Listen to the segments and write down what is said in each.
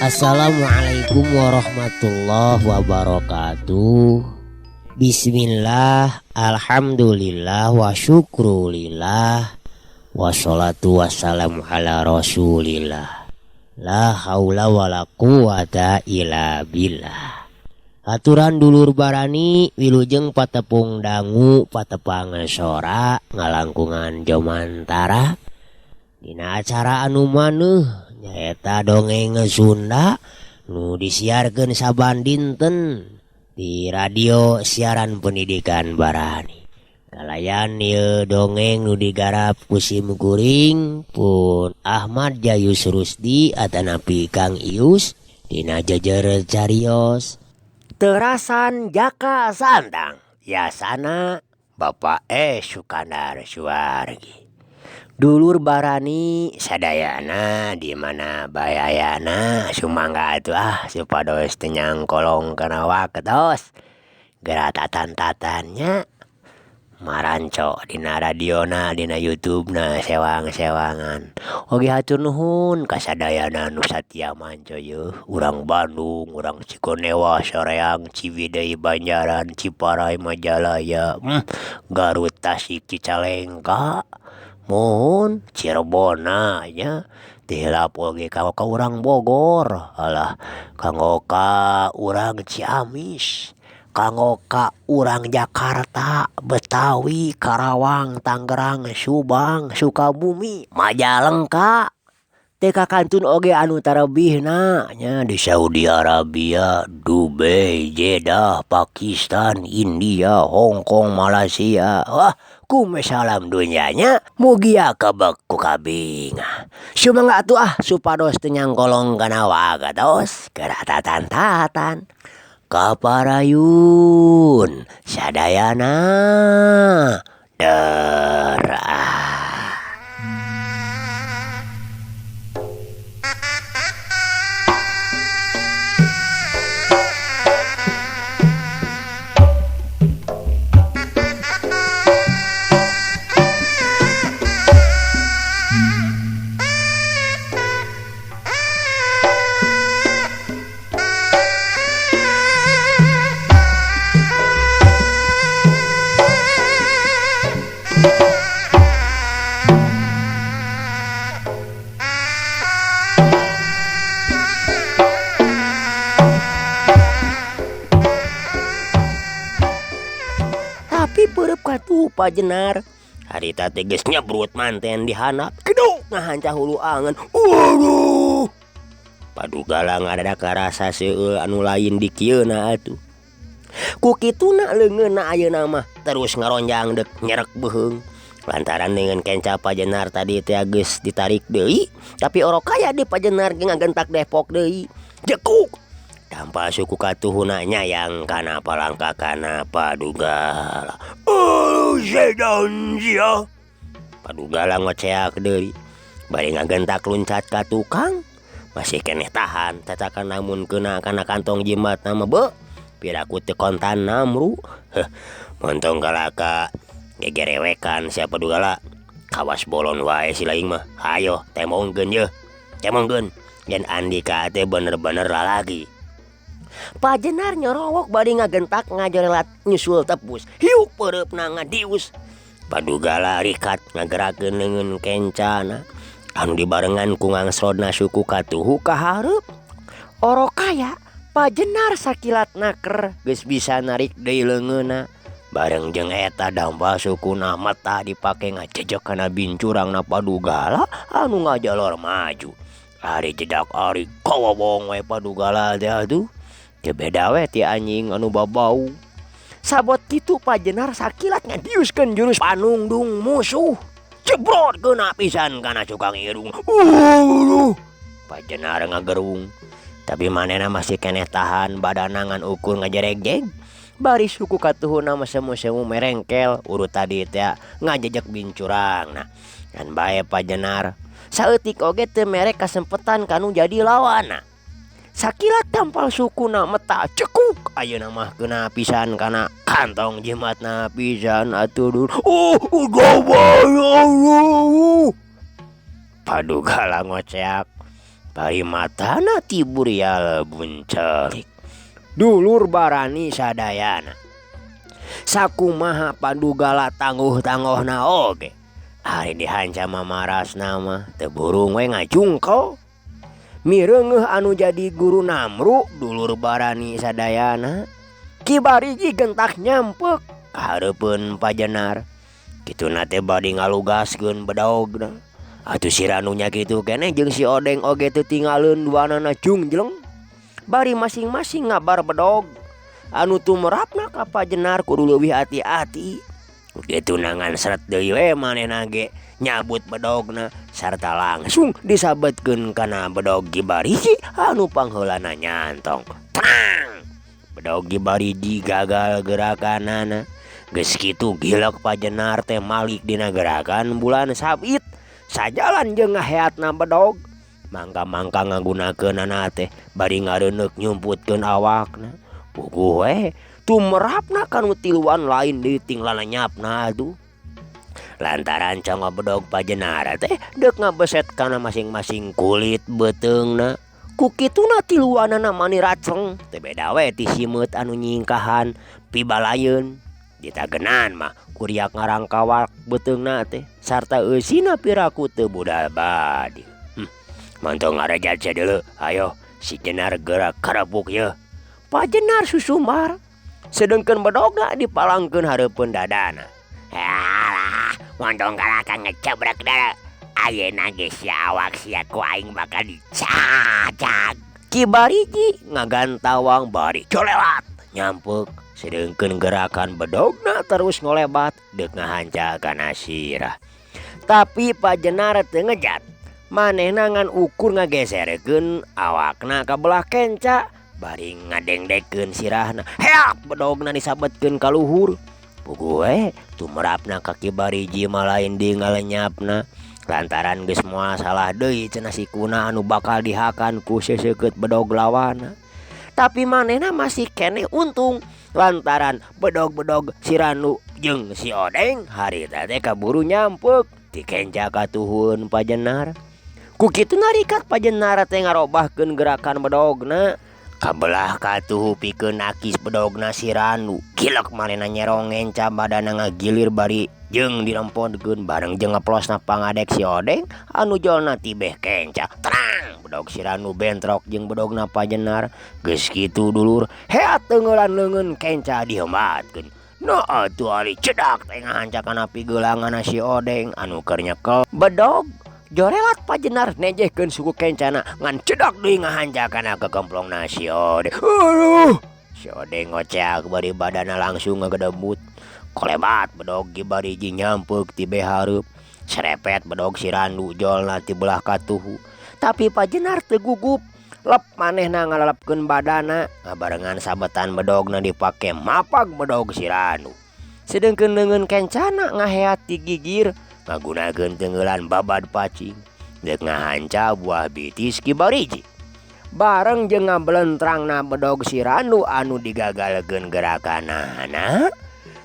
Assalamualaikum warahmatullahi wabarakatuh. Bismillah, alhamdulillah, wa syukrulillah, wassalatu wassalamu ala rasulillah. La haula wa la quwata illa billah. Aturan dulur barani wilujeng patepung dangu patepang sora ngalangkungan jomantara dina acara anu maneuh nyaeta dongeng Sunda nu disiarkeun saban dinten di radio siaran pendidikan barani. Kalayan ieu dongeng nu digarap ku simkuring pun Ahmad Jayus Rusdi atanapi Kang Ius dina jejer carios Terasan Jaka Santang yasana Bapak Sukandar Suwargi. Dulur barani sadayana di mana bayayana sumangga atuh supados tenyang kolong kana waketos geratatan-tatannya maranco dina radiona dina YouTube-na sewang-sewangan. Oge hatur nuhun ka sadayana nu satia manco yeuh urang Bandung, urang Cikonewa, Soreang, Ciwidey, Banjaran, Ciparai, Majalaya, Garut, Tasik, Cicalengka, mohon Cirebona nya tilap oge ka urang Bogor, alah kanggo ka urang Ciamis, kanggo ka urang Jakarta, Betawi, Karawang, Tangerang, Subang, Sukabumi, Majalengka, teh kakantun oge anu tarebihna nya di Saudi Arabia, Dubai, Jeddah, Pakistan, India, Hong Kong, Malaysia. Wah, kumasalam dunyanya mugia kebek ku kabing. Sumangga atuh supados tenyang kolong kana wagatos geratatan-tatan kaparayun sadayana derah. Pajenar harita tegesnya brut manten dihanap keduk ngahancah hulu angan. Waduh, padugala ngadadak rasa seueur anu lain di kieuna atuh. Ku kituna leungeunna ayeuna mah terus ngaronjang dek nyerek beheung lantaran dengan kenca pajenar tadi teh geus ditarik deui tapi orokaya di pajenar ge ngagentak Depok deui. Jekuk tanpa suku katuhuna nyayang kana palangka kana padugala. Sedansia padugala ngoceak deui bari ngagentak luncat ka tukang masih keneh tahan cacakan namun kena kana kantong jimat nama be piraku teu kontan namru. Montong kalaka gegerewekan sia padugala kawas bolon wae si laing mah hayo temongkeun yeuh temongkeun yen Andika teh bener-bener lalagi. Pajenar nyorowok bari ngagentak ngajorelat nyusul tepus hiuk pereupna ngadius. Padugala rikat ngagerakeun leungeun kencana anu dibarengan ku ngangsrodna suku katuhu ka hareup. Orokaya pajenar sakilat naker geus bisa narik deui leungeunna bareng jeung eta dampa sukuna mata dipake ngajejek kana bincurangna padugala anu ngajalor maju. Ari jedak ari kawabong we padugala teh atuh. Teu beda we ti anjing anu babau. Sabot kitu Pajenar sakilat ngadiuskeun jurus panungdung musuh. Cebrot keuna pisan kana cukang irung. Pajenar ngagerung. Tapi manehna masih keneh tahan badanna ngan ukur ngajereg-jeg. Bari suku katuhuna mesemu-semu merengkel urut tadi teh ngajejek bincurangna. Kan bae Pajenar. Saeutik oge teu merek kasempetan kanu jadi lawanna. Sakilat tampal sukuna meta cekuk ayeuna mah keuna pisan kana kantong jimatna pisan atuh dur. Padugala ngoceak. Bari matana tiburial buncelik. Dulur barani sadayana. Sakumaha Padugala tangguh-tangguhna oge. Ari dihancam mamarasna mah teu burung we ngajungkel. Mireungeuh anu jadi guru Namru dulur barani sadayana. Ki Bariji gentak nyampek ka hareupeun Pajenar. Kituna teh bade ngalugaskeun bedaogna. Atuh si Ranu nya kitu keneh jeung si Odeng oge teu tinggalin duanana jungjleng. Bari masing-masing ngabar bedog. Anu tumrapna ka Pajenar kudu leuwih hati-hati. Kitu nangan seret deui we manehna ge nyabut bedogna sarta langsung disabetkeun kana bedog Ki Bariji anu pangheulana nyantong. Tang! Bedog Ki Bariji gagal gerakanana. Geus kitu gilek Pajenar teh malik dina gerakan bulan sabit. Sajalan jeung ngaheatna bedog. Mangka-mangka ngagunakeunana teh bari ngareuneup nyumputkeun awakna. Puguh we tumrapna kanu tiluan lain deui tinggalna nyapna atuh. Lantaran congo bedog Pajenar teh deuk ngabeset kana masing-masing kulit beuteungna. Ku kituna tiluanana mani raceng teu beda we ti simeut anu nyingkahan pibalayeun. Ditagenan mah kuriak ngarangkawak beuteungna teh sarta eusina piraku teu budal badi. Mantong ngarejat deuleu. Ayo si Jenar gerak karepuk ye. Pajenar susumbar. Sedengkeun bedogna dipalangkeun hareupeun dadana. Halah, montong galakan ngecebrek da. Ayeuna ge si awak sia ku aing bakal dicacak. Ki Bariji ngagantawang bari colelat nyampuk. Sedengkeun gerakan bedogna terus ngolebat deuk ngahanca kana sirah. Tapi Pajenar teu ngejat. Manehna ngan ukur ngageserkeun awakna ka belah kenca. Bari ngadengdekeun sirahna. Heak bedogna disabetkeun ka luhur. Puguh we tumrapna ka Ki Bariji mah lain deui ngalenyapna. Lantaran geus moal salah deui cenah sikuna anu bakal dihakan ku seseukeut bedog lawanna. Tapi manehna masih keneh untung lantaran bedog-bedog si Ranu jeung si Odeng harita teh kaburu nyampek ti kenca katuhun Pajenar. Ku kitu narikat Pajenar teh ngarobahkeun gerakan bedogna. Kabelah katuhu pikeun nakis bedogna si Ranu. Gilek manehna nyerong ngenca badana ngagilir bari jeung dirempodkeun bareng jeung ngeplosna pangadek si Odeng anu jolna tibeh kenca. Terang bedog si Ranu bentrok jeung bedogna Pajenar. Geus kitu dulur heat teungeulan leungeun kenca dihembatkeun. Nah atuh ari cedak teh ngahanca kana pigeulanganna si Odeng anu keur nyekel bedog. Jorelat Pajenar nejehkeun suku kencana ngan cedak deui ngahanca kana kekemplongna si Odeng. Si Odeng ngoceak bari badana langsung ngagedebut. Kolebat bedog Ki Bariji nyampek ti beh hareup. Serepet bedog si Ranu jolna ti belah katuhu. Tapi Pajenar teu gugup. Lep manehna ngalelepkeun badana ngabarengan sabetan bedogna dipake mapag bedog si Ranu. Sedengkeun leungeun kencana ngaheat ti gigir ngagunakeun teungeulan babad pacing deuk ngahanca buah bitis Ki Bariji. Bareng jeung ngablentrangna bedog si Ranu anu digagalkeun gerakanana,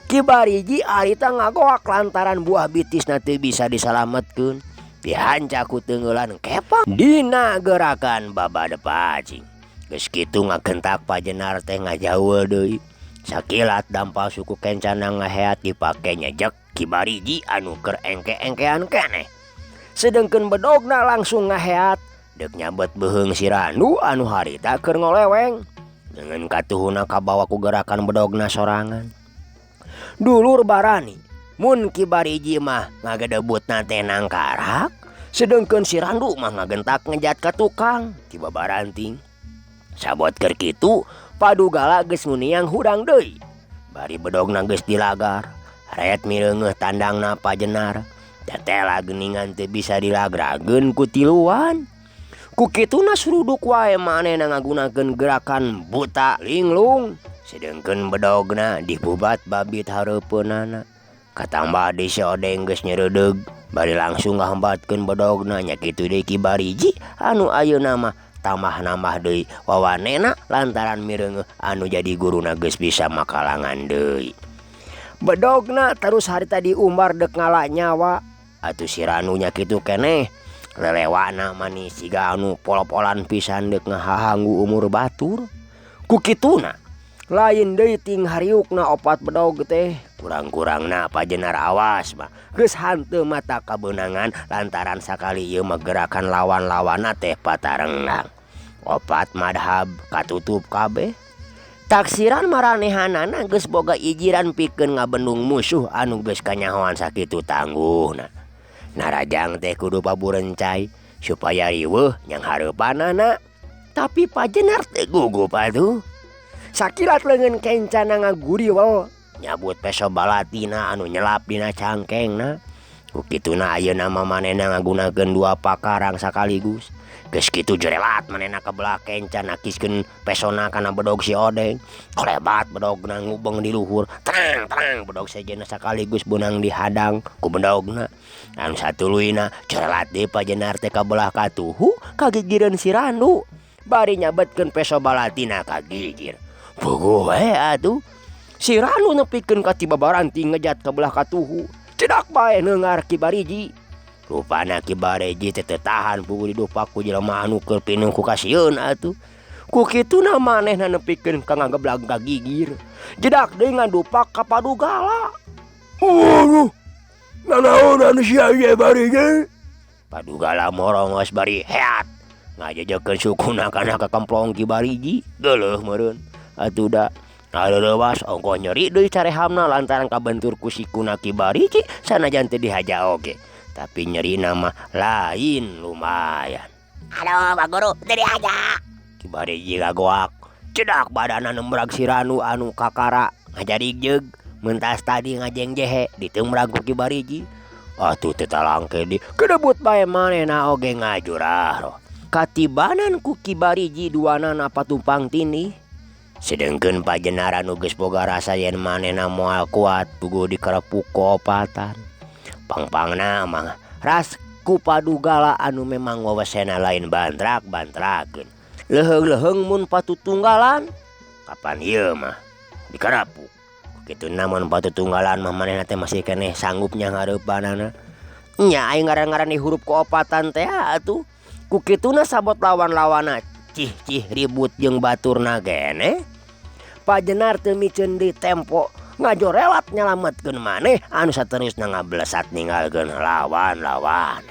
Ki Bariji arita ngagoak lantaran buah bitisna teu bisa disalametkeun. Dihanca ku teungeulan kepang dina gerakan babad pacing. Geus kitu ngagentak Pajenar teh ngajauh deui. Sakilat dampal suku kencana ngaheat dipake nyejek Ki Bariji anu keur engke-engkean keneh. Sedengkeun bedogna langsung ngaheat deuk nyabet beuheung si Ranu anu harita keur ngoleweng. Dengan katuhuna kabawa ku gerakan bedogna sorangan. Dulur barani mun Ki Bariji mah ngagedebutna teh nangkarak, Sedengkeun si Randu mah ngagentak ngejat ka tukang tiba baranting. Sabot keur kitu Padugala geus nguniang hudang deui. Bari bedogna geus dilagar, ret mireungeuh tandangna Pajenar. Tetela geuningan teu bisa dilagrageun ku tiluan. Ku kituna suruduk wae manehna ngagunakeun gerakan buta linglung. Sedengkeun bedogna dibubat babit hareupeunana. Katambah di si Odeng geus nyereudeg, bari langsung ngahambatkeun bedogna nya kitu deui Ki Bariji anu ayeuna mah tambah-nambah deui wawanena lantaran mireungeuh anu jadi guruna geus bisa makalangan deui. Bedogna terus harita diumbar dek ngala nyawa. Atuh si Ranu nya kitu keneh lelewana manis siga anu pol-polan pisan dek ngahahanggu umur batur. Ku kituna lain deui ting hariukna opat bedog teh, kurang-kurangna Pajenar awas mah geus hanteu mata kabeunangan lantaran sakali ieu mah gerakan lawan-lawanna teh patarenggang. Opat madhab katutup kabeh. Taksiran maranehanana geus boga ijiran pikeun ngabendung musuh anu geus kanyahoan sakitu tangguhna. Narajang teh kudu paburencai supaya riweuh nyang hareupanana. Tapi Pajenar teh gugup atuh. Sakilat leungeun kencana ngaguriwel nyabut peso balatina anu nyelap dina cangkengna. Ku kituna ayeuna mah manehna ngagunakeun dua pakarang sakaligus. Geus kitu jerelat manehna ka belah kencan nakiskeun pesona kana bedog si Odeng. Kolebat bedogna ngubeng di luhur. Terang bedog sejenna sakaligus beunang dihadang ku bedogna. Anu satuluyna jerelat deui Pajenar teh ka belah katuhu kagigireun si Randu. Bari nyabetkeun peso balatina kagigir. Puguh we atuh. Si Randu nepikeun ka Tibabaranting ngejat ka belah katuhu. Cedak bae neungar Ki Bariji. Rupana Ki Bariji teh teu tahan puguh didupak ku jelema anu keur pineung ku kasieun atuh. Ku kituna manehna nepikeun ka ngageblag gagigir. Jedak deui ngadupak ka Padugala. Waduh, nanaon anu sia ieu Bariji? Padugala morongos bari heat. Ngajejekeun sukuna kana ka kemplong Ki Bariji. Geuleuh meureun. Atuh da aleurewas ongkoh nyeri deui carehamna lantaran kabentur ku sikuna Ki Bariji sanajan teu dihaja oge. Tapi nyeri nama lain lumayan. Aduh Pak Guru, teu dihaja. Ki Bariji gagoak. Cedak badana nembrag si Ranu anu kakara ngajadigjeg. Mentas tadi ngajeng jehe ditembrag ku Ki Bariji. Atuh teu talangke di kedebut bae manehna oge ngajurah roh. Katibanan ku Ki Bariji duanana patumpang tindih. Sedengkeun Pajenar anu geus boga rasa yen manehna moal kuat puguh dikerepuk ku opatan. Pangpangna mah ras ku Padugala anu memang wewesena lain bantrak-bantrakeun. Leheung-leheung mun patutunggalan kapan ieu mah dikerepuk. Kituna mun patutunggalan mah manehna teh masih keneh sanggup nya ngareupanana. Nya aing ngaran-ngaran dihurup ku opatan teh atuh. Ku kituna sabot lawan-lawanna cih ribut jeung baturna keneh. Pajenar teu miceun di tempo ngajorelat nyalametkeun maneh anu saterusna ngablesat ninggalkeun lawan-lawan.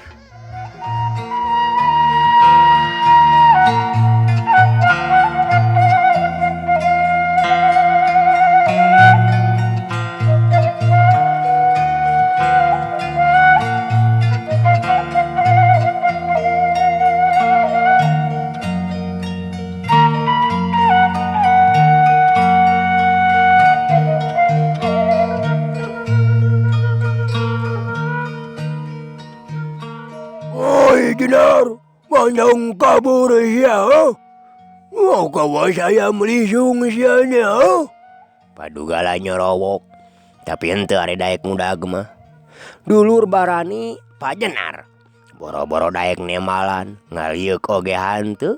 Jenar, panjang kabur sia. Mau kawa saya melisung sianya. Padugala nyorowok, tapi henteu are daek mudag mah. Dulur barani Pajenar. Boro-boro daek nemalan, ngaliuk oge hanteu.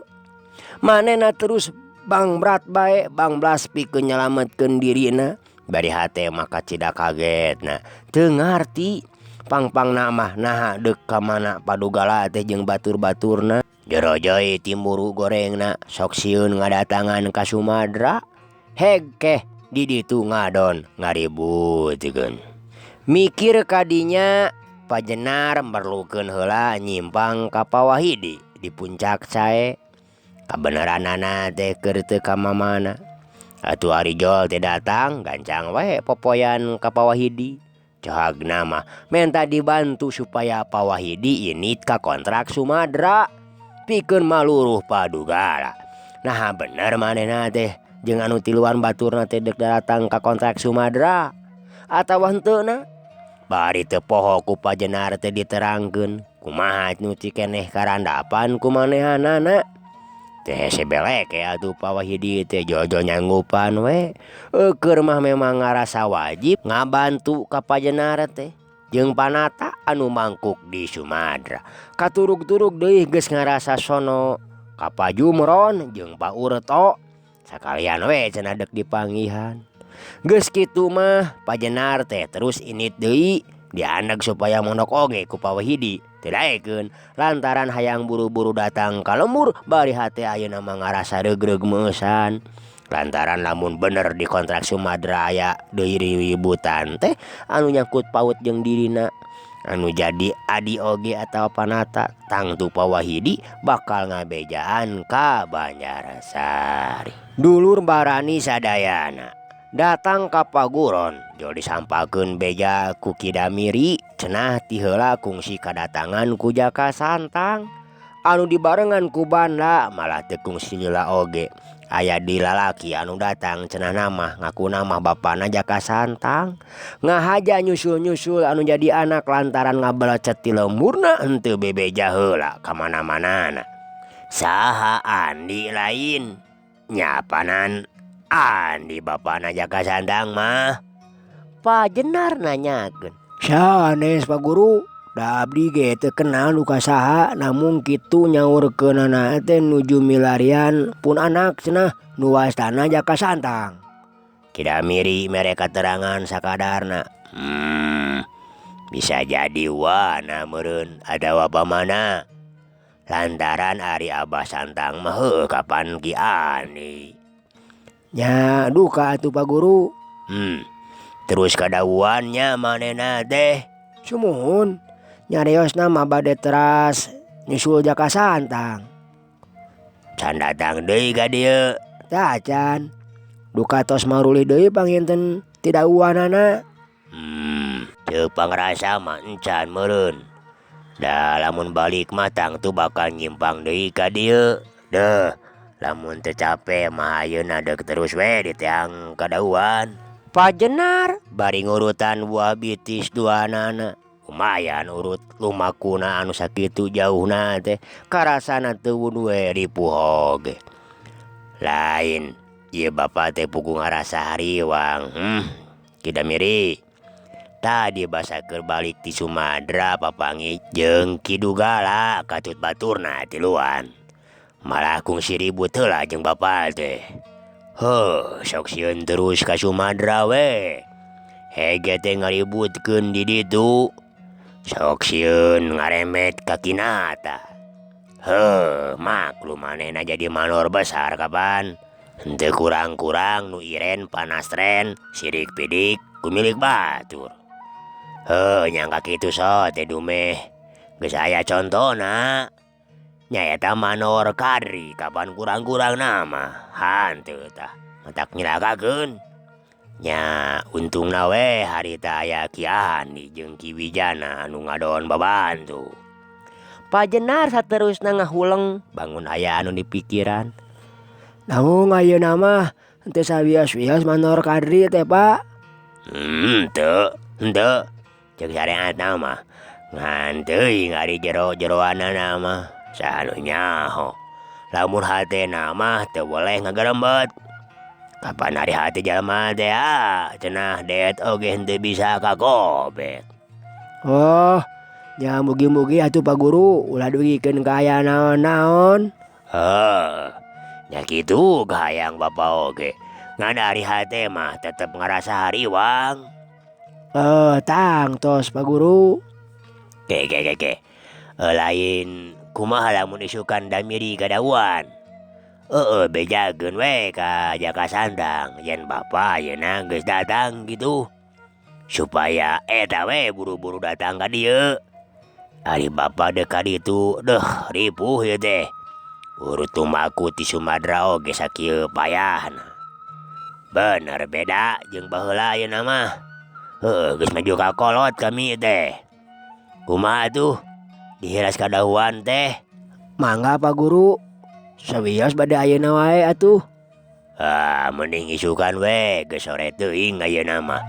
Manehna terus bangbrat bae, bangblas pikeun nyalametkeun dirina. Bari hate maka cida kagetna, teu ngarti. Pangpangna mah naha deuk ka mana Padugala teh jeung batur-baturna. Jorojoy timburu gorengna sok sieun ngadatangan ka Sumadra. Heg keh di ditu ngadon ngaributkeun. Mikir kadinya Pajenar merlukeun heula nyimpang ka Pawahidi di puncak sae. Kabeneranana teh keur teu ka mamana. Atuh ari Jol teh datang gancang wae popoyan ka Pawahidi. Cahagna mah minta dibantu supaya Pak Wahidi ini ka kontrak Sumadera pikeun maluruh Padugala. Nah bener manehna teh jeung anu tiluan baturna teh dek datang ka kontrak Sumadera atawa henteu. Bari teu poho ku Pajenar teh diterangkeun kumaha nu ti keneh karandapan ku manehanana. Teh sebelek ya atuh Pak Wahidi teh jojo nyanggupan we. Keur mah memang ngarasa wajib ngabantu ka Pajenar teh jeung Panata anu mangkuk di Sumadera. Katurug-turug deui geus ngarasa sono ka Pak Jumron jeung Pak Urto. Sakalian we cenah dek dipanggihan. Geus kitu mah Pajenar teh terus init deui diandeg supaya mondok oge ku Pak Wahidi. Tidaekeun lantaran hayang buru-buru datang ka lembur bari hate ayeuna mah ngarasa regreg meusan. Lantaran lamun bener di kontrak Sumadera aya deui ributan teh anu nyangkut paut jeung dirina. Anu jadi adi oge atawa Panata tangtu Pak Wahidi bakal ngabejaan ka Banjarsari. Dulur barani sadayana datang ka Paguron jo disampakeun beja ku Ki Damiri cenah ti heula kungsi kadatangan ku Jaka Santang anu dibarengan ku banda malah teu kungsi lila oge. Aya di lalaki anu datang cenah nama ngaku nama bapana Jaka Santang ngahaja nyusul-nyusul anu jadi anak lantaran ngabelecet ti lemurna henteu bebeja heula ka mana-manana. Saha Andi lain nyapanan Andi bapana Jaka Santang mah? Pajenar nanyakeun. Sanes Pak Guru, da abdi ge teu kenal nu kasaha namun kitu nyaurkeunana teh nuju milarian pun anak cenah nu wastana Jaka Santang. Ki Damiri mere katerangan sakadarna. Bisa jadi wana meureun adawa pamana. Lantaran ari Abah Santang mah heuh kapan Ki Andi. Nya duka atuh Pak Guru. Terus kadawuannya manehna teh? Sumuhun. Nyareosna mah bade teras nyusul Jaka Santang. Can datang deui ka dieu? Tah can. Duka tos marulih deui panginten ti dawuanana. Teu pangrasa mah encan meureun. Da lamun balik mah tangtu bakal nyimpang deui ka dieu. Deuh. Lamun teu capek mah ayeuna deuk terus we di teang kadauan. Pajenar bari ngurutan buah bitis duanana. Lumayan urut lumakuna anu sakitu jauhna teh karasana teu wun we ripuh oge. Lain ieu bapa teh pugu ngarasa hariwang. Ki Damiri tadi basa keur balik ti Sumadera papangi jeung Ki Dugala katut baturna tiluan. Malah kungsi ribut heula jeung bapa teh. Sok sieun terus ka Sumadera we. Hege teh ngaributkeun di ditu. Sok sieun ngaremet ka Kinata. Maklum manehna jadi manor besar kapan. Henteu kurang-kurang nu iren panastren sirik pidik ku milik batur. Nyangka kitu so teh dumeh. Geus aya contona. Nya eta manor Kadri kapan kurang-kurang nama hanteu tah matak nyilakakeun. Nya untungna we harita aya Ki Andi jeung Ki Wijana anu ngadon babantu. Pajenar saterusna ngahuleng bangun aya anu dipikiran. Namun ayeuna mah henteu sawios-wios manor Kadri teh Pak. Henteu jeung sareatna mah ngan teuing ari jero-jeroanana mah. Saanu nyaho lamun hatena mah teu boleh ngagarembet. Kapan ari hati jalma teh cenah det oge henteu bisa kagobek. Nya mugi-mugi atuh Pak Guru ulah dugikeun ka aya naon-naon. Nya kitu gahayang bapa oge. Ngan ari hate mah tetep ngarasa hariwang. Tang tos Pak Guru. Ke. Lain kumaha lamun isukan Damiri kadauan? Bejakeun we ka Jaka Santang yen bapa ayeuna geus datang gitu. Supaya eta we buru-buru datang ka dieu. Ari bapa deuk ka ditu, ripuh ieu teh. Urut tumaku ti Sumadera oge sakieu payahna. Bener beda jeung baheula ayeuna mah. Geus maju ka kolot kami teh. Kumaha tuh? Dihiras kadahuan teh. Mangga Pak Guru. Sawios bade ayeuna wae atuh. Mending isukan we, geus sore teuing ayeuna mah.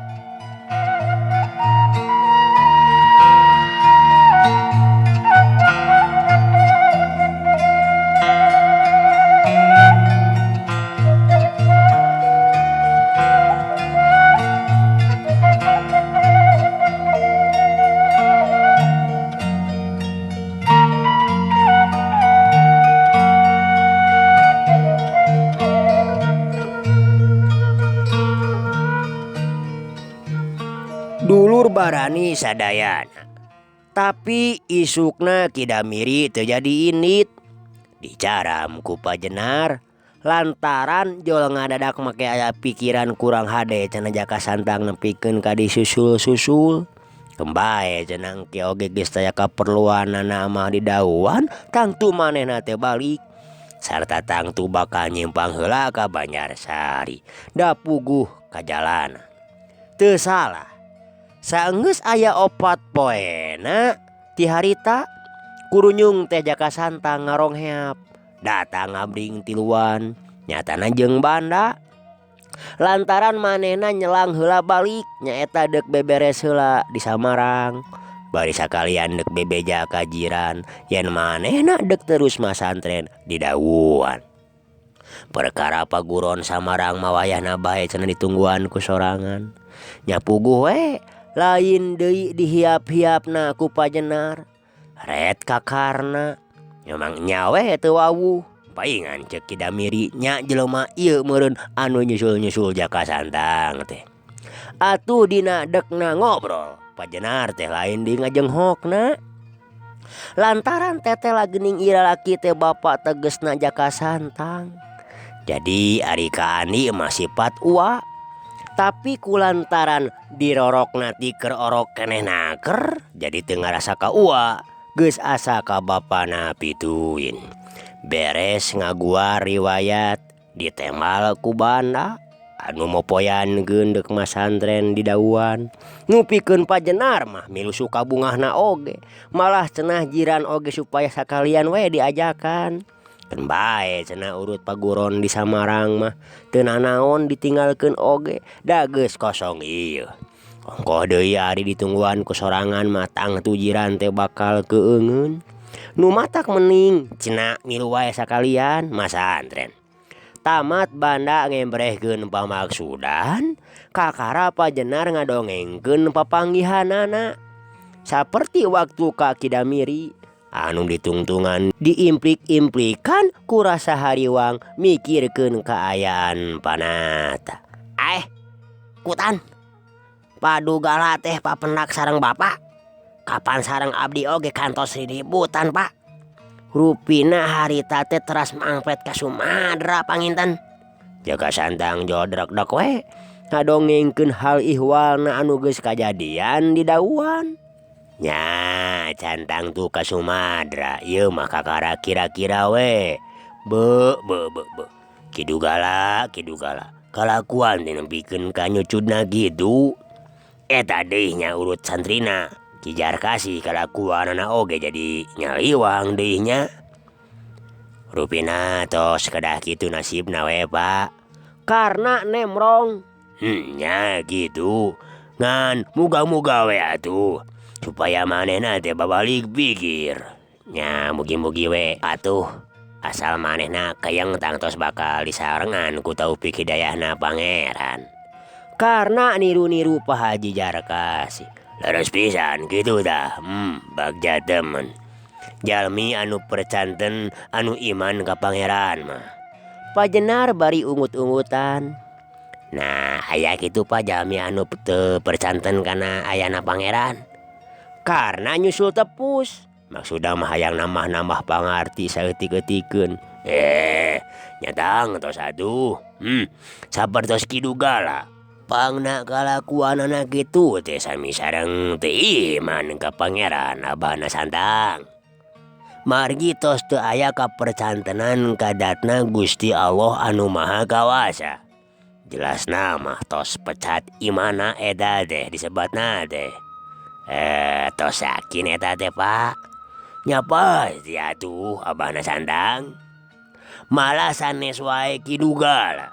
Dulur barani sadayana, tapi isukna Kidamiri teu jadi indit. Dicaram ku Pajenar lantaran jol ngadadak make aya pikiran kurang hade cenah Jaka Santang nepikeun ka disusul-susul. Kembae cenah ki oge geus taya kaperluanna mah didauan tangtu manehna teh balik. Sarta tangtu bakal nyimpang heula ka Banjarsari da puguh ka jalanan. Teu salah. Saenggeus aya 4 poena ti harita kurunyung teh Jaka Santang ngarongheap datang ngabring tiluan nyatana jeung banda lantaran manehna nyelang heula balik nyaeta deuk beberes heula di Samarang bari sakalian deuk bebeja ka jiran yen manehna deuk terus masantren di Dawuan. Perkara paguron Samarang mawayahna bae cenah ditungguan ku sorangan nya puguh we lain deui dihiap-hiapna ku Pajenar. Ret kakarna memang nyawe teu wawuh. Paingan ceuk Kidamiri nya jelema ieu meureun anu nyusul-nyusul Jaka Santang teh. Atuh dina dekna ngobrol, Pajenar teh lain di ngajenghokna. Lantaran teteh lagening ieu lalaki teh bapak tegesna Jaka Santang. Jadi ari ka Andi mah sifat uwa. Tapi kulantaran dirorokna ti keur orok keneh naker jadi teu ngarasa ka uwa geus asa ka bapana pituin. Beres ngaguar riwayat ditemal ku banda anu mopoyankeun deuk masantren di Dawuan. Ngupikeun Pajenar mah milu suka bungahna oge malah cenah jiran oge supaya sakalian we diajakan. Keun bae cenah urut paguron di Samarang mah teu nanaon ditinggalkeun oge da geus kosong ieu. Ongkoh deui ari ditungguan ku sorangan mah tangtu jiran teh bakal keueungeun. Nu matak mending cenah milu wae sakalian masantren. Tamat banda ngembrehkeun pamaksudan, kakara Pajenar ngadongengkeun papanggihanana. Saperti waktu ka Kidamiri anu ditungtungan diimplik-implikan ku rasa hariwang mikirkeun kaayaan panata. Kutan Padugala teh papendak sareng bapak. Kapan sareng abdi oge kantos ributan pak. Rupina harita teh teras mangpet ka Sumadera panginten. Jaka Santang jodrek-dek we ngadongengkeun hal ihwalna anu geus kajadian di Dawuan. Nya cantang tuh ka Sumadera ieu mah kakara kira-kira we. Be Kidugala kalakuan teh nempikeun ka nyucudna gitu. Eta deui nya urut santrina Kijar kasih kalakuanana oge jadi nyaliwang deui nya. Rupina tos kedah kitu nasibna we pak. Karena nemrong. Nya gitu. Ngan muga-muga we atuh. Supaya manehna teh babalik pikir. Nya mugi-mugi we atuh. Asal manehna kayang tangtos bakal disarengan ku Taufik Hidayahna pangeran. Karena niru-niru Pak Haji Jarkasih. Leres pisan gitu dah. Bagja temen. Jalmi anu percanten anu iman ka pangeran mah. Pajenar bari ungut-ungutan. Nah aya kitu Pak jalmi anu teu percanten kana ayana pangeran. Karena nyusul tepus. Maksudna mah hayang nambah-nambah pangarti saeutik-eutikeun. Nyatang tos atuh. Sapertos Kidugala. Pangna kalakuanana kitu teh sami sareng teu iman ka pangeran Abahna Santang. Margi tos teu aya kapercantenan kadatna Gusti Allah anu Maha Kawasa. jelas nama tos pecat imana eta teh disebatna teh. Tos yakin eta teh Pak? Nya pasti atuh abahna Sandang. Malah sanes wae kidugal.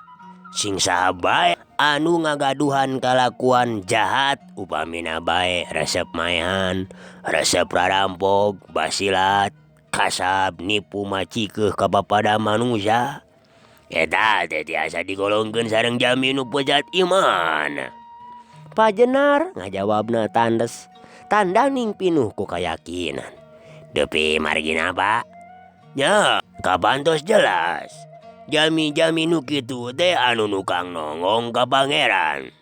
Sing saha bae anu ngagaduhan kalakuan jahat upamina bae resep maehan, resep rarampok, basilat, kasab, nipu macikeuh ka bapada manusia. Eta teh tiasa digolongkeun sareng jami nu pecat iman. Pak Jenar ngajawabna tandes, tandang pinuh ku kayakinan. Depi margina Pak? Nya, kabantos jelas. Jami-jami nu kitu teh anu nukang nongong ka pangeran.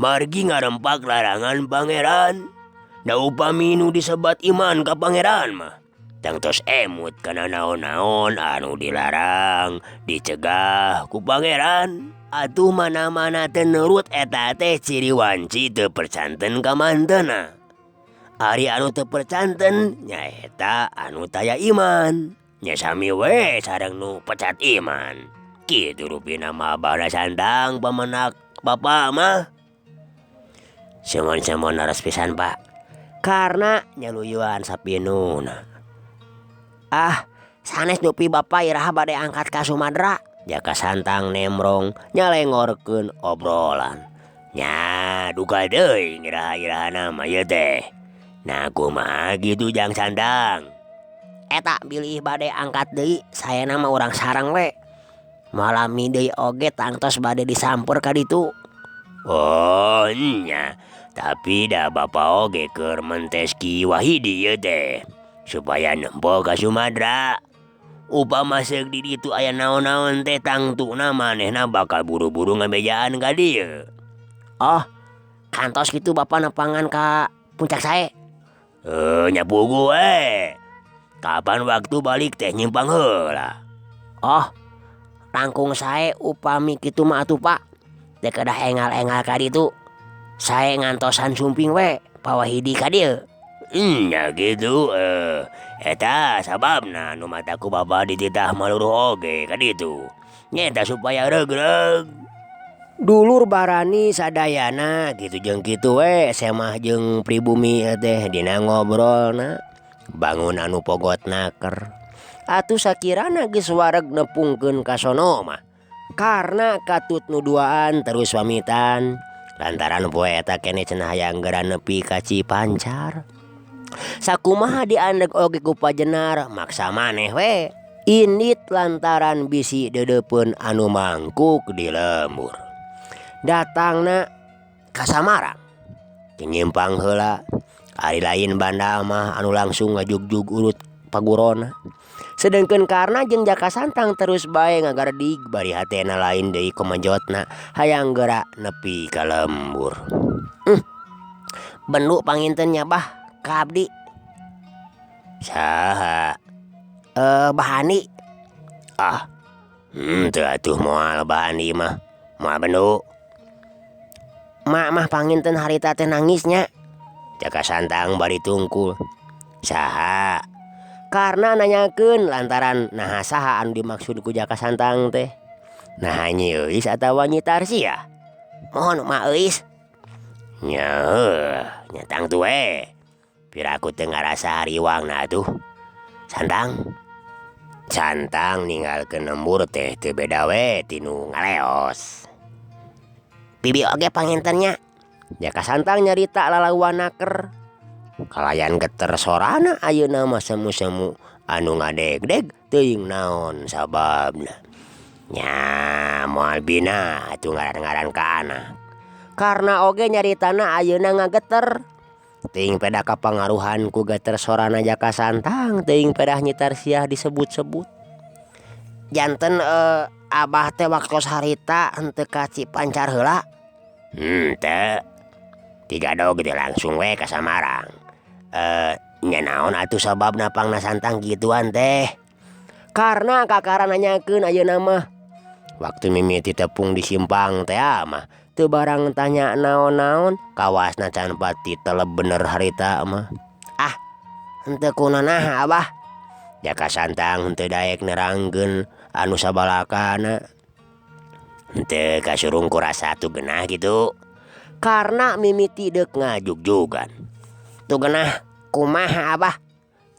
Margi ngarempak larangan pangeran. Da upami nu disebat iman ka pangeran mah tangtos emut kana naon-naon anu dilarang, dicegah ku pangeran. Atuh mana-mana teu nurut eta teh ciri wanci teu percanten ka mantena. Ari anu teu percanten nyaeta anu taya iman. Nya sami we sareng nu pecat iman. Kitu rupina mah abahna Sandang pamenak bapa mah. Semon-semon naras pisan Pak. Karena nyaluyuan sapinuna. Sanes nupi bapa iraha bade angkat ka Sumadera. Jaka Santang nemrong nyalengorkeun obrolan. Nya duka deui iraha-irahana mah ieu teh. Nah kumaha gitu Jang Sandang? Eta bilih bade angkat deui saya nama urang sareng we. Malami deui oge tangtos bade disamper ka ditu. Oh nya, tapi da bapa oge keur mentes Ki Wahidi ieu teh. Supaya nempo ka Sumadera. Upama seuk di ditu aya naon-naon teh tangtuna manehna bakal buru-buru ngamejaan ka dieu. Oh, kantos kitu bapa nepangan ka puncak sae. Nya pugu we. Kapan waktu balik teh nyimpang heula. Oh, rangkung sae upami kitu mah atuh Pak. Teu kedah engal-engal ka ditu. Sae ngantosan sumping we, Pak Wahidi ka dieu. Nya gitu. Eta sababna nu mataku bapa dititah maluruh oge ka ditu. Nyeta supaya regreg. Dulur barani sadayana gitu jeung kitu we semah jeung pribumi teh dina ngobrolna. Bangun anu pogot naker. Atuh sakirana geus wareg nepungkeun ka sono mah. Karena katut nuduaan terus pamitan. Lantaran poe eta keneh cenah hayang geura nepi ka Cipancar. Sakumaha diandeg oge ku Pak Jenar maksa maneh we. Indit lantaran bisi dedeupeun anu mangkuk di lembur. Datangna ka Samarang. Nyimpang heula. Ari lain banda mah anu langsung ngajugjug urut pagurona. Sedengkeun karna jeung Jaka Santang terus bae ngagardig bari hatena lain deui komajotna hayang geura nepi ka lembur. Bendu panginten nya bah ka abdi. Saha? Bahani. Teu atuh moal Bahani mah. Moal bendu. Mak mah panginten harita teh nangisnya. Jaka Santang bari tungkul. Saha? Karena nanyakeun lantaran naha saha anu dimaksud ku Jaka Santang teh. Nah nyi Euis atawa Nyi Tarsiah? Mohon mak Euis. Nya nyatang tu we. Piraku teu ngarasa hariwangna atuh. Santang. Santang ninggalkeun lembur teh teu beda we tinu ngaleos. Bibi oge pangintennya. Jaka Santang nyarita lalauan naker. Kalayan geter sorana ayeuna mah semu-semu anu ngadeg-deg teuing naon sababna. Nya moal bina atuh ngaran-ngaran ka anak. Karena oge nyaritana ayeuna ngageter. Teuing peda kapangaruhan ku geter sorana Jaka Santang teuing pedah Nyi Tarsiah disebut-sebut. Janten abah teh waktos harita henteu ka Cipancar heula. Teu. Tiga dog teh langsung we ka Samarang. Nya naon atuh sababna pangna Santang gituan teh? Karena kakara nanyakeun ayeuna mah. Waktu mimiti tepung di simpang teh mah teu barang tanya naon-naon, kawasna can pati teleb bener harita mah. Henteu kunaha abah. Jaka Santang henteu daek nerangkeun anu sabalakana. Henteu kasurung kurasa tu genah gitu. Karena mimiti dek ngajugjugan. Tu genah kumaha abah?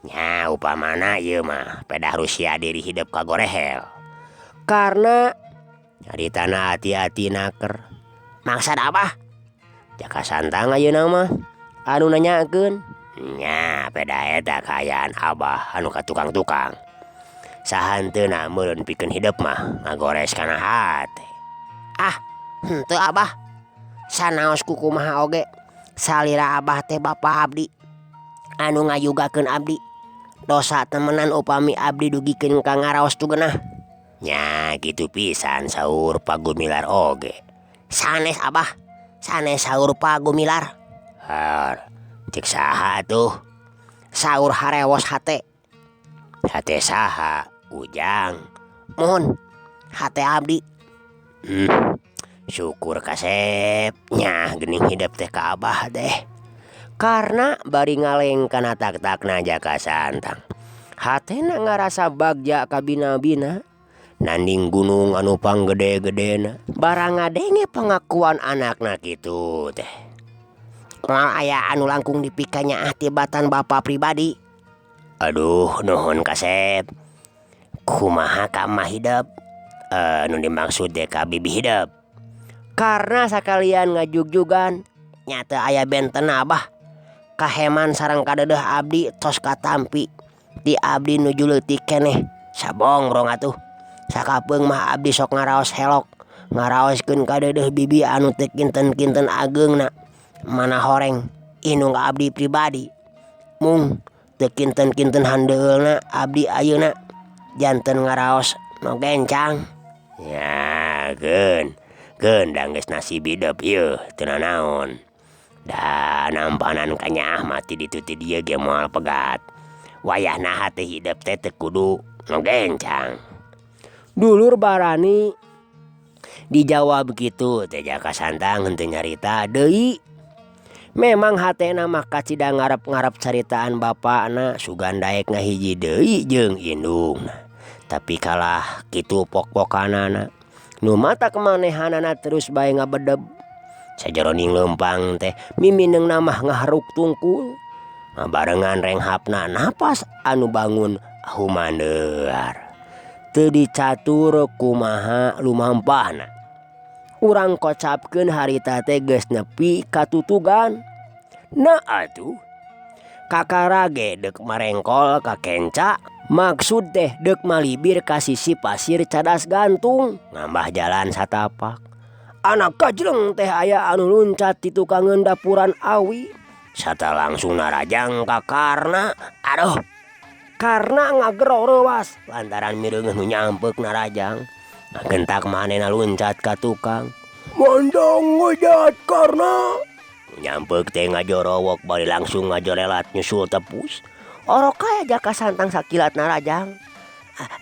Nya upamana ieu mah pedah Rusia diri hidup kagorehel. Karena di tanah hati-hati naker. Maksud abah? Jaka santang ayeuna mah anu nanyakeun. Nya peda eta kayaan abah anu ka tukang-tukang. Sahanteuna meureun pikeun hidup mah ngagores kana hate. Ah, henteu abah. Sanaos kumaha oge. Salira abah teh bapa abdi. Anu ngayugakeun abdi. Dosa temenan upami abdi dugikeun ka ngaraos tu genah. Nya gitu pisan saur Pak Gumilar oge. Sanes abah. Sanes saur Pak Gumilar. Har, cek saha tuh? Saur harewos hate. Hate saha? Ujang. Mohon. Hate abdi. Syukur kasep. Nya geuning hidup teh ka abah deh. Karena bari ngaleng kana tak-takna Jaka Santang. Hatena ngarasa bagja ka bina-bina. Nanding gunung anu panggede-gedena. Barang ngadenge pengakuan anakna kitu teh. Moal aya anu langkung dipikanya tibatan bapa pribadi. Aduh, nuhun kasep. Kumaha ka mah hidup? Nu dimaksud teh ka bibi hidup. Karena sakalian ngajugjugan nyata aya benten abah. Kaheman sareng kadeudeung abdi tos katampi. Di abdi nuju leutik keneh. Sabongrong atuh. Sakapeung mah abdi sok ngaraos helok. Ngaraoskeun kadeudeung bibi anu teu kinten-kinten ageungna. Mana horeng inung abdi pribadi. Mung teu kinten-kinten handeuleulna abdi ayeuna janten ngaraos no gencang. Ya geun da geus nasib hidup ieu teu nanaon. Da nampanan kanya mati ditu ti dieu ge moal pegat. Wayahna hate hidup teh teu kudu no gencang. Dulur barani dijawab kitu teh Jaka Santang henteu nyarita deui. Memang hatena mah kacida ngarep-ngarep caritaan bapana sugan daek ngahiji deui jeung indungna. Tapi kalah kitu pok-pokanana. Nu mata kemanehanana terus bae ngabedeb. Sajeroning leumpang teh mimineng namah ngaharuk tungkul. Ngabarengan renghapna napas anu bangun humandeuar. Teu dicatur kumaha lumampahna. Urang kocapkeun harita teh geus nepi katutugan. Nah atuh. Kakarage dek marengkol ka kenca. Maksud teh dek malibir ka sisi pasir cadas gantung. Ngambah jalan satapak. Anak kajreng teh aya anu luncat ti tukangeun dapuran awi. Sata langsung narajang ka Karna. Aduh. Karna ngagero reuwas lantaran mireungeuh nu nyampeuk narajang. Gentak manehna luncat ka tukang. Mondong ngejat Karna. Nyampeuk teh ngajorowok bari langsung ngajorelat nyusul tepus. Orok kaya Jaka Santang sakilat narajang.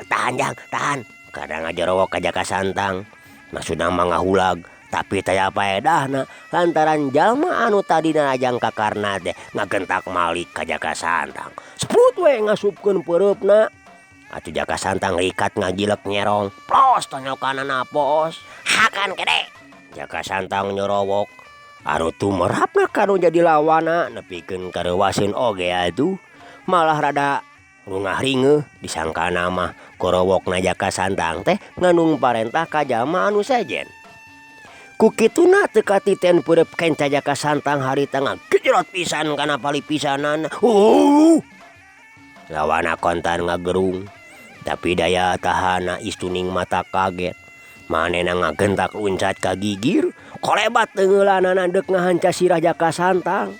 Tahan jang, tahan. Kadang ngajorowok ka Jaka Santang. Maksudna mah ngahulag. Tapi taya paedahna lantaran jalma anu tadi narajang ka Karna teh ngagentak malik ka Jaka Santang. Seput we ngasupkeun peureupeuna. Atuh Jaka Santang rikat ngajilek nyerong. Plos tonyokanana pos. Hakan kede. Jaka Santang nyorowok. Anu tumerapna kanu jadi lawana nepikeun kareuwaseun oge atuh. Malah rada rungah ringeuh disangkana mah korowokna Jaka Santang teh ngandung parentah ka jalma anu sejen. Kukituna teu katiten peureup kenca Jaka Santang harita ngagejrot pisan kana palipisanan. Lawana kontan ngagerung. Tapi daya tahana istuning mata kaget. Manehna ngagentak luncat ka gigir. Kolebat teungeulanana deuk ngahanca sirah Jaka Santang.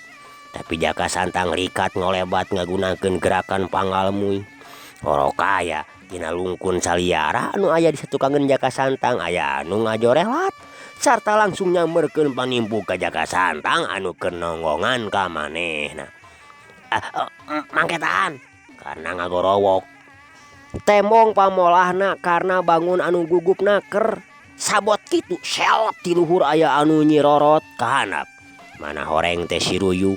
Tapi Jaka Santang rikat ngolebat ngagunakeun gerakan pangalmuy. Orok aya tina lungkun saliara anu aya di satukangeun Jaka Santang aya anu ngajorelat. Sarta langsung nyamberkeun panimpu ka Jaka Santang anu keur nonggongan ka manehna. Mangke tahan. Karena ngagorowok. Tembong pamolahna karena bangun anu gugup naker. Sabot kitu selop ti luhur aya anu nyirorot ka handap. Mana horeng teh siruyuk.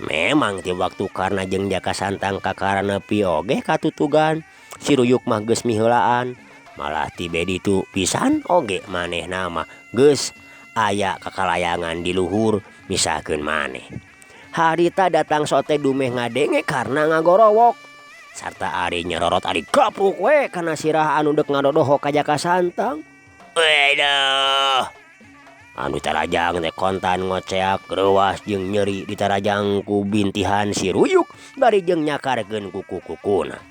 Memang ti waktu karena jeung Jaka Santang kakara nepi oge katutugan. Siruyuk mah geus miheulaan. malah tibe ditu pisan oge maneh nama geus aya kakalayangan di luhur misalkeun maneh. Harita datang sote dumeh ngadenge karena ngagorowok sarta ari nyerorot ari gapruk we kana sirah anu dek ngadodoho ka Jaka Santang. Wedoh. Anu tarajang teh kontan ngoceak reuas jeung nyeri di tarajang ku bintihan si Ruyuk bari jeung nyakarkeun kuku-kukuna.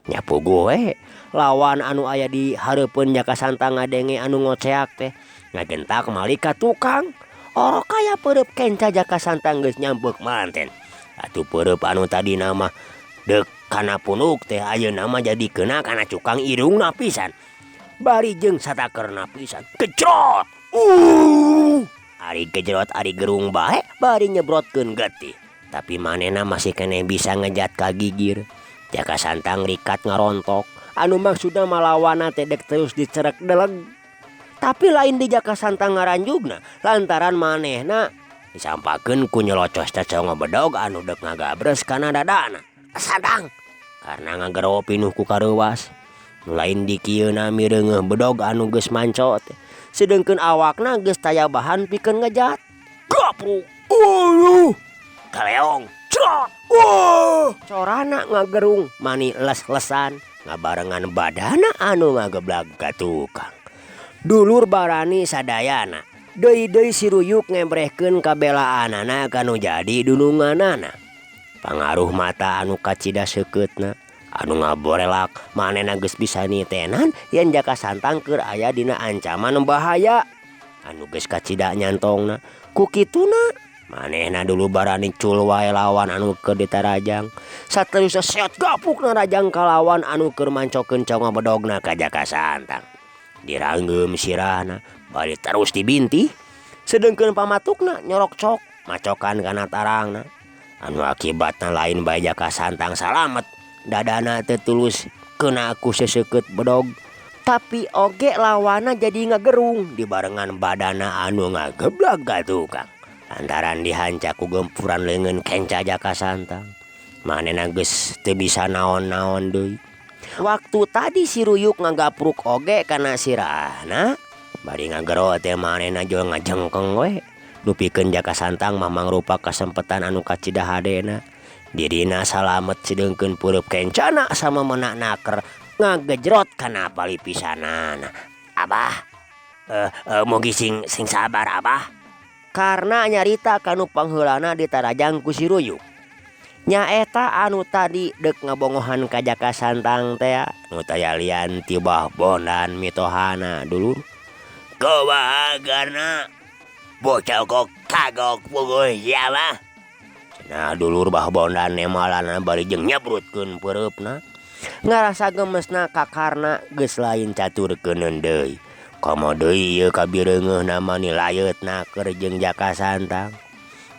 Nyapu gue lawan anu aya di hareupeun Jaka Santang ngadenge anu ngoceak teh ngagentak malika tukang. Orok kaya pereup kenca Jaka Santang geus nyampeuk manten. Atuh pereup anu tadi nama dek kana punuk teh ayeuna mah jadi kena kana cukang irungna pisan. Bari jeung satakerna pisan kecrot. Ari gejrot ari gerung bae bari nyebrotkeun getih. Tapi manehna masih keneh bisa ngejat ka gigir. Jaka Santang rikat ngarontok. Anu maksudna malawana teh dek terus dicerek deleg. Tapi lain di Jaka Santang ngaranjugna lantaran manehna disampakeun ku nyelocos cacong bedog anu dek ngagabres kana dadana. Sadang karena ngagero pinuh ku kareuwas. Lain di kieuna mireungeuh bedog anu geus mancot. Sedengkeun awakna geus taya bahan pikeun ngejat. Gapruk. Kaleong. Crot. Corana ngagerung mani les-lesan ngabarengan badana anu ngageblag ka tukang. Dulur barani sadayana. Deui-deui si Ruyuk ngembrehkeun kabelaanana kanu jadi dulunganana. Pangaruh mata anu kacida seukeutna anu ngaborelak manehna geus bisa nitenan yen Jaka Santang keur aya dina ancaman bahaya. Anu geus kacida nyantongna ku kituna manehna dulu barani cul wae lawan anu keur ditarajang. Saterusna seot gapukna rajang kalawan anu keur mancokeun caonga bedogna ka Jaka Santang. Diranggeum sirahna bari terus dibintih. Sedengkeun pamatukna nyorok cok macokan kana tarangna. Anu akibatna lain bae Jaka Santang salamet. Dadana tetulus kena aku seseukeut bedog. Tapi oge lawana jadi ngagerung dibarengan badana anu ngageblag ka tukang. Lantaran dihancak ku gempuran leungeun kenca Jaka Santang. Manehna geus teu bisa naon-naon deui. Waktu tadi si Ruyuk ngagapruk oge kana sirahna. Bari ngagero teh manehna jo ngajengkeng we. Dupikeun Jaka Santang mah mangrupa kasempetan anu kacida hadena. Dirina salamet sidengkeun peureub kencana sama menak naker ngagejrot kana palipisanana. Abah, mugi sing sabar abah. Karena nyarita kanu pangheulana ditarajang ku si Ruyuk. Nyaeta anu tadi dek ngabongohan ka Jaka Santang teh nu taya lian ti Bah Bondan mitohana dulur. Kumaha bocah kok kagok puguh ya mah. Nah dulur Bah Bondan nemalana bari jeung nyabrutkeun peureupna. Ngarasa gemesna kakarna geus lain caturkeuneun deui. Komo deui ieu kabireungeuh namani layetna keur jeung Jaka Santang.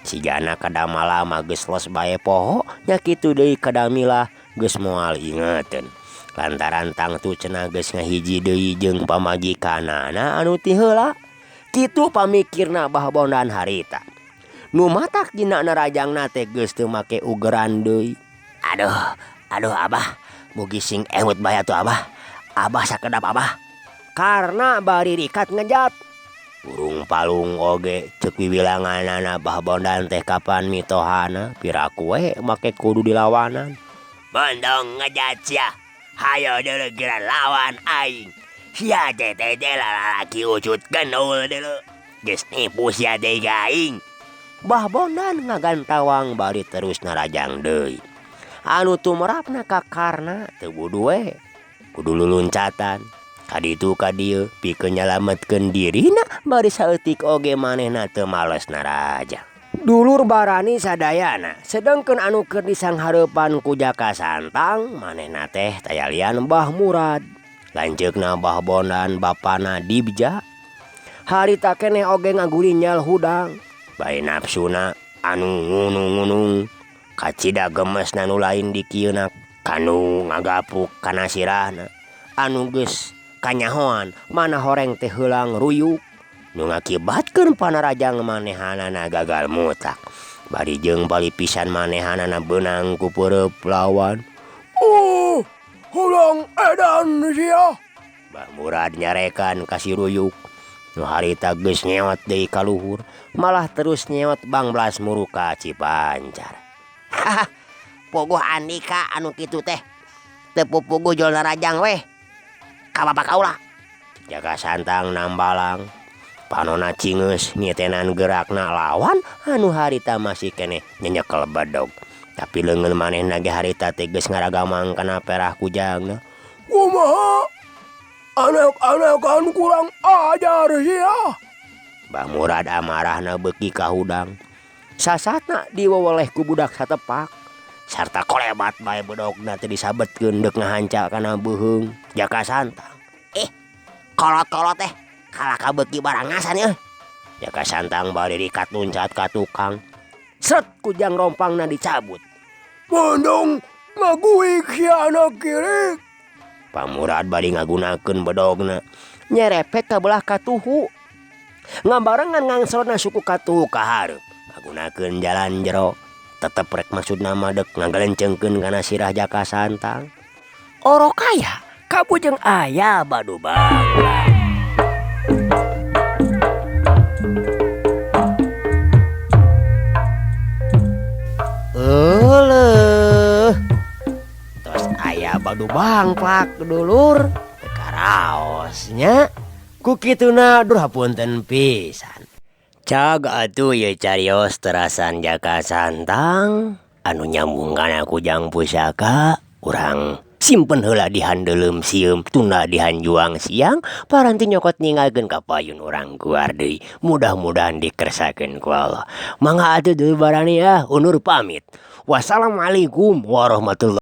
Si jana kadamala mah geus los bae poho nya kitu deui kadamila geus moal ingeteun. Lantaran tangtu cenah geus ngahiji deui jeung pamajikanana anu ti heula. Kitu pamikirna Bah Bondan harita. Nu matak dina narajangna teh geus teu make ugeran deui. Aduh abah, mugi sing emut bae atuh abah. Abah sakedap abah. Karena bari rikat ngejat. Urung palung oge ceuk wiwilanganana Bah Bondan teh kapan mitohana piraku we make kudu dilawanan. Bondong ngejat sia. Hayo deuleu geura lawan aing. Sia teh lalaki ucut genul deuleu. Geus nipu sia teh aing. Bah Bondan ngagantawang bari terus narajang deui. Anu tumrapna kakarna teu budu we. Kudu luluncatan. Kaditu ka dieu pikeun nyalametkeun dirina bari saeutik oge manehna teu males narajang. Dulur barani sadayana sedengkeun anu keur disanghareupan ku Jaka Santang manehna teh taya lian Mbah Murad. Lanceukna Bah Bondan bapana Dibja. Harita keneh oge ngagulinyal hudang. Bae nafsuna anu ngunung-ngunung kacida gemesna nu lain di kieuna kanu ngagapruk kana sirahna anu geus kanyahoan mana horeng teh heulang Ruyuk nu ngakibatkeun panarajang manehanana gagal mutak bari jeung palipisan manehanana beunang ku peureub lawan. Hulang edan sia. Mbah Murad nyarekan kasih ruyuk. Nu harita geus nyeot deui ka luhur, malah terus nyeot Bang Blas muruka Cipancar. Haha, pogoh Andika anu kitu teh. Teu pupugu jolna rajang weh. Ka bapak kaula. Jaka Santang nambalang. Panona cingeus nyetenan gerakna lawan anu harita masih kene nyenyekel bedog. Tapi leungeun manehna ge harita teh geus ngaragamang kana perah kujangna. Kumaha? Anak-anak kan kurang ajar sia. Mbah Murad amarahna beuki ka hudang. Sasatna diweweleh ku budak satepak. Sarta kolebat bae bedogna teh disabetkeun deuk ngahanca kana beuheung. Jaka Santang. Kolot-kolot teh kalaka beuki barang ngasan euy. Jaka Santang bade dikat luncat ka tukang. Sret kujang rompangna dicabut. Bandung ngaguik si anak kirik. Pak Murad bade ngagunakeun bedogna nyerepet ka belah katuhu. Ngabarengan ngangsorna suku katuhu ka hareup. Ngagunakeun jalan jero. Tetep rek maksudna madeg ngagalencengkeun kana sirah Jaka Santang. Oro kaya kabujeng aya badu bangla. Tos aya badu bangplak dulur karaosnya ku kituna dur hapunten pisan. Cag atuh ye carios terasan Jaka Santang anu nyambung kana kujang pusaka urang simpen heula di handeuleum sieum tunda di hanjuang siang paranti nyokot ninggalkeun ka payun urang guar deui. Mudah-mudahan dikersakeun ku Allah. Mangga atuh dulur barani ya unur pamit. Wassalamualaikum warahmatullahi